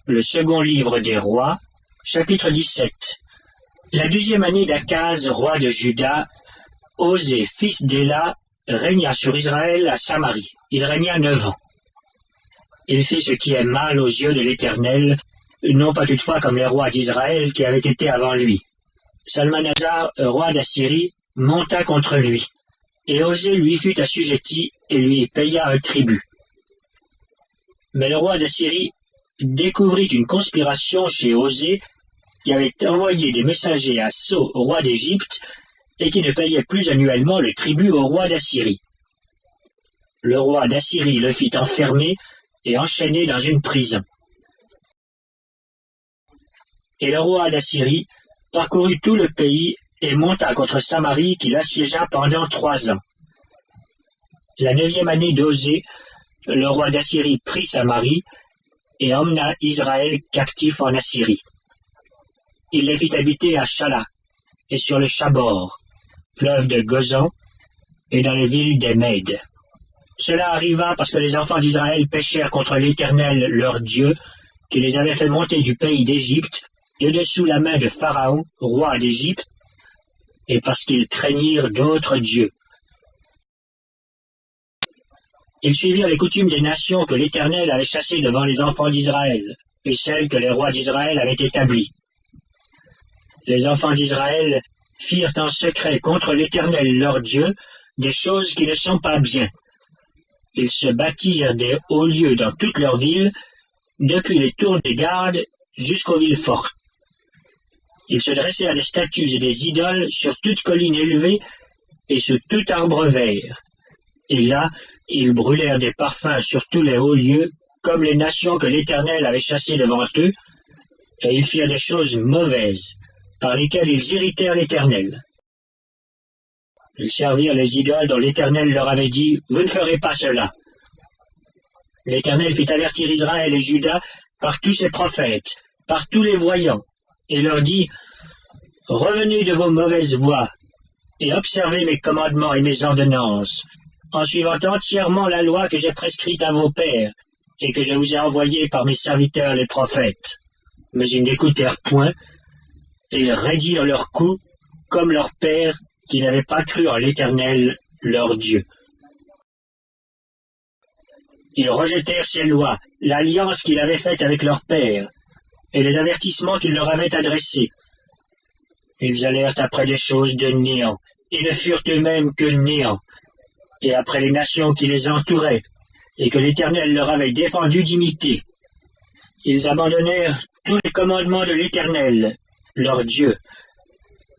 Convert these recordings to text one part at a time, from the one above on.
Le second livre des rois, chapitre 17. La 12e année d'Akaz, roi de Juda, Osée, fils d'Éla, régna sur Israël à Samarie. Il régna 9 ans. Il fit ce qui est mal aux yeux de l'Éternel, non pas toutefois comme les rois d'Israël qui avaient été avant lui. Salmanasar, roi d'Assyrie, monta contre lui, et Osée lui fut assujetti et lui paya un tribut. Mais le roi d'Assyrie découvrit une conspiration chez Osée, qui avait envoyé des messagers à So, roi d'Égypte, et qui ne payait plus annuellement le tribut au roi d'Assyrie. Le roi d'Assyrie le fit enfermer et enchaîner dans une prison. Et le roi d'Assyrie parcourut tout le pays et monta contre Samarie qui l'assiégea pendant 3 ans. La 9e année d'Osée, le roi d'Assyrie prit Samarie et emmena Israël captif en Assyrie. Il les fit habiter à Chala et sur le Chabor, fleuve de Gozan, et dans les villes des Mèdes. Cela arriva parce que les enfants d'Israël péchèrent contre l'Éternel leur Dieu, qui les avait fait monter du pays d'Égypte, de dessous la main de Pharaon, roi d'Égypte, et parce qu'ils craignirent d'autres dieux. Ils suivirent les coutumes des nations que l'Éternel avait chassées devant les enfants d'Israël, et celles que les rois d'Israël avaient établies. Les enfants d'Israël firent en secret contre l'Éternel leur Dieu des choses qui ne sont pas bien. Ils se bâtirent des hauts lieux dans toutes leurs villes, depuis les tours des gardes jusqu'aux villes fortes. Ils se dressèrent des statues et des idoles sur toute colline élevée et sous tout arbre vert. Et là, ils brûlèrent des parfums sur tous les hauts lieux, comme les nations que l'Éternel avait chassées devant eux, et ils firent des choses mauvaises, par lesquelles ils irritèrent l'Éternel. Ils servirent les idoles dont l'Éternel leur avait dit, « Vous ne ferez pas cela. » L'Éternel fit avertir Israël et Juda par tous ses prophètes, par tous les voyants, et leur dit, « Revenez de vos mauvaises voies, et observez mes commandements et mes ordonnances, en suivant entièrement la loi que j'ai prescrite à vos pères, et que je vous ai envoyée par mes serviteurs les prophètes. » Mais ils n'écoutèrent point, et ils raidirent leur cou, comme leurs pères, qui n'avaient pas cru en l'Éternel, leur Dieu. Ils rejetèrent ses lois, l'alliance qu'il avait faite avec leurs pères, et les avertissements qu'il leur avait adressés. Ils allèrent après des choses de néant, et ne furent eux-mêmes que néant, et après les nations qui les entouraient, et que l'Éternel leur avait défendu d'imiter. Ils abandonnèrent tous les commandements de l'Éternel, leur Dieu.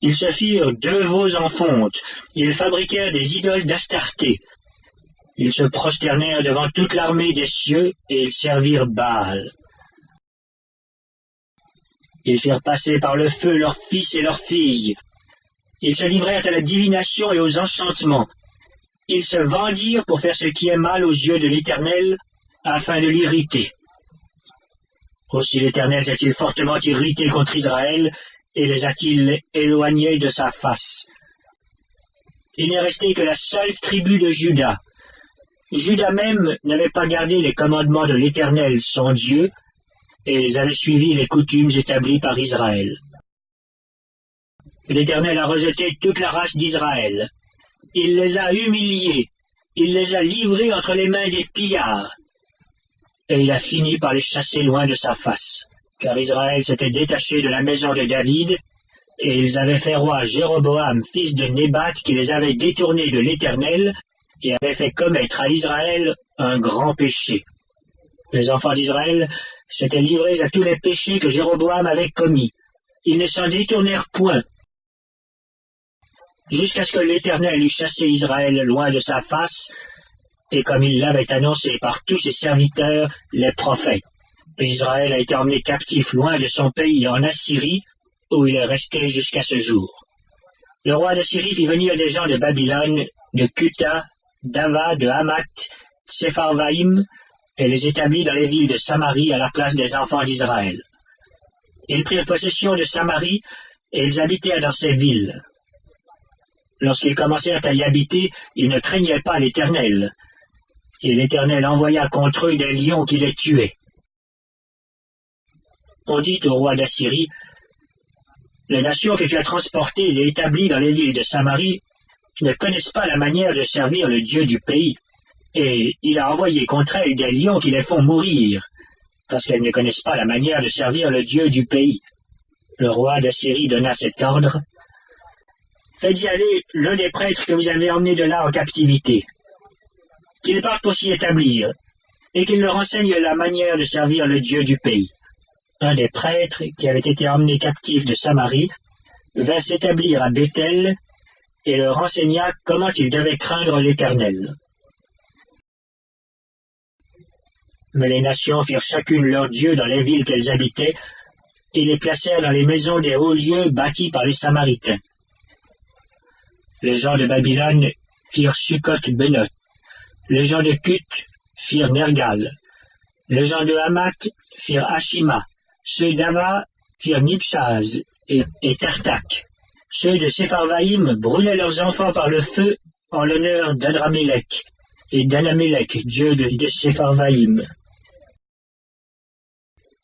Ils se firent 2 veaux en fonte, ils fabriquèrent des idoles d'Astarté. Ils se prosternèrent devant toute l'armée des cieux, et ils servirent Baal. Ils firent passer par le feu leurs fils et leurs filles. Ils se livrèrent à la divination et aux enchantements. Ils se vendirent pour faire ce qui est mal aux yeux de l'Éternel, afin de l'irriter. Aussi l'Éternel s'est-il fortement irrité contre Israël, et les a-t-il éloignés de sa face. Il n'est resté que la seule tribu de Juda. Juda même n'avait pas gardé les commandements de l'Éternel, son Dieu, et ils avaient suivi les coutumes établies par Israël. L'Éternel a rejeté toute la race d'Israël. Il les a humiliés, il les a livrés entre les mains des pillards, et il a fini par les chasser loin de sa face. Car Israël s'était détaché de la maison de David, et ils avaient fait roi Jéroboam, fils de Nébat, qui les avait détournés de l'Éternel, et avait fait commettre à Israël un grand péché. Les enfants d'Israël s'étaient livrés à tous les péchés que Jéroboam avait commis. Ils ne s'en détournèrent point, jusqu'à ce que l'Éternel eût chassé Israël loin de sa face, et comme il l'avait annoncé par tous ses serviteurs, les prophètes. Et Israël a été emmené captif loin de son pays en Assyrie, où il est resté jusqu'à ce jour. Le roi d'Assyrie fit venir des gens de Babylone, de Cuta, d'Ava, de Hamath, Sepharvaïm, et les établit dans les villes de Samarie à la place des enfants d'Israël. Ils prirent possession de Samarie, et ils habitèrent dans ces villes. Lorsqu'ils commencèrent à y habiter, ils ne craignaient pas l'Éternel, et l'Éternel envoya contre eux des lions qui les tuaient. on dit au roi d'Assyrie, les nations que tu as transportées et établies dans les villes de Samarie ne connaissent pas la manière de servir le Dieu du pays, et il a envoyé contre elles des lions qui les font mourir, parce qu'elles ne connaissent pas la manière de servir le Dieu du pays. Le roi d'Assyrie donna cet ordre, faites aller l'un des prêtres que vous avez emmenés de là en captivité, qu'il parte pour s'y établir, et qu'il leur enseigne la manière de servir le Dieu du pays. Un des prêtres qui avait été emmené captif de Samarie vint s'établir à Béthel et leur enseigna comment ils devaient craindre l'Éternel. Mais les nations firent chacune leur dieu dans les villes qu'elles habitaient et les placèrent dans les maisons des hauts lieux bâtis par les Samaritains. Les gens de Babylone firent Sukkot-Benoth, les gens de Kut firent Nergal, les gens de Hamath firent Ashima, ceux d'Ava firent Nibshaz et Tartak. Ceux de Sepharvaïm brûlaient leurs enfants par le feu en l'honneur d'Adramélec et d'Anamélec, dieu de Sepharvaïm.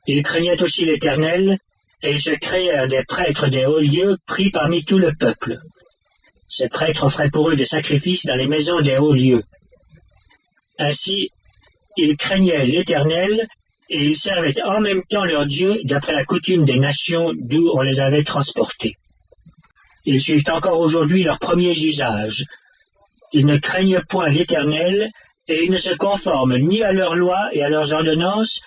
Ils craignaient aussi l'Éternel, et ils se créèrent des prêtres des hauts lieux pris parmi tout le peuple. Ces prêtres offraient pour eux des sacrifices dans les maisons des hauts lieux. Ainsi, ils craignaient l'Éternel, et ils servaient en même temps leur Dieu d'après la coutume des nations d'où on les avait transportés. Ils suivent encore aujourd'hui leurs premiers usages. Ils ne craignent point l'Éternel, et ils ne se conforment ni à leurs lois et à leurs ordonnances,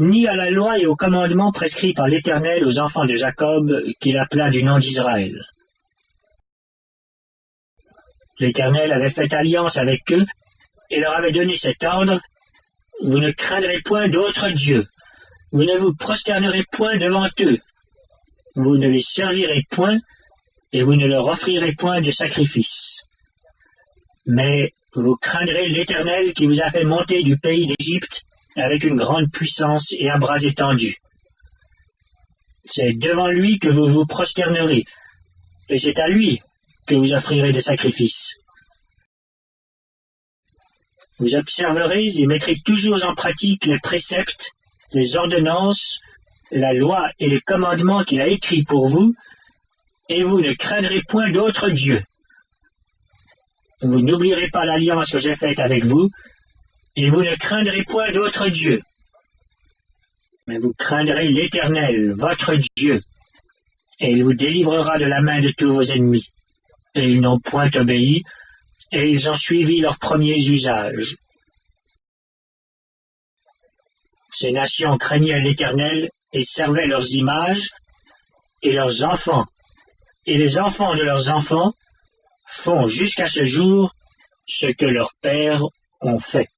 ni à la loi et aux commandements prescrits par l'Éternel aux enfants de Jacob, qu'il appela du nom d'Israël. L'Éternel avait fait alliance avec eux, et leur avait donné cet ordre, « Vous ne craindrez point d'autres dieux, vous ne vous prosternerez point devant eux, vous ne les servirez point, et vous ne leur offrirez point de sacrifice. Mais vous craindrez l'Éternel qui vous a fait monter du pays d'Égypte avec une grande puissance et un bras étendu. C'est devant lui que vous vous prosternerez, et c'est à lui que vous offrirez des sacrifices. Vous observerez et mettrez toujours en pratique les préceptes, les ordonnances, la loi et les commandements qu'il a écrits pour vous, et vous ne craindrez point d'autres dieux. Vous n'oublierez pas l'alliance que j'ai faite avec vous, et vous ne craindrez point d'autres dieux. Mais vous craindrez l'Éternel, votre Dieu, et il vous délivrera de la main de tous vos ennemis. Et ils n'ont point obéi, et ils ont suivi leurs premiers usages. Ces nations craignaient l'Éternel et servaient leurs images, et leurs enfants, et les enfants de leurs enfants font jusqu'à ce jour ce que leurs pères ont fait.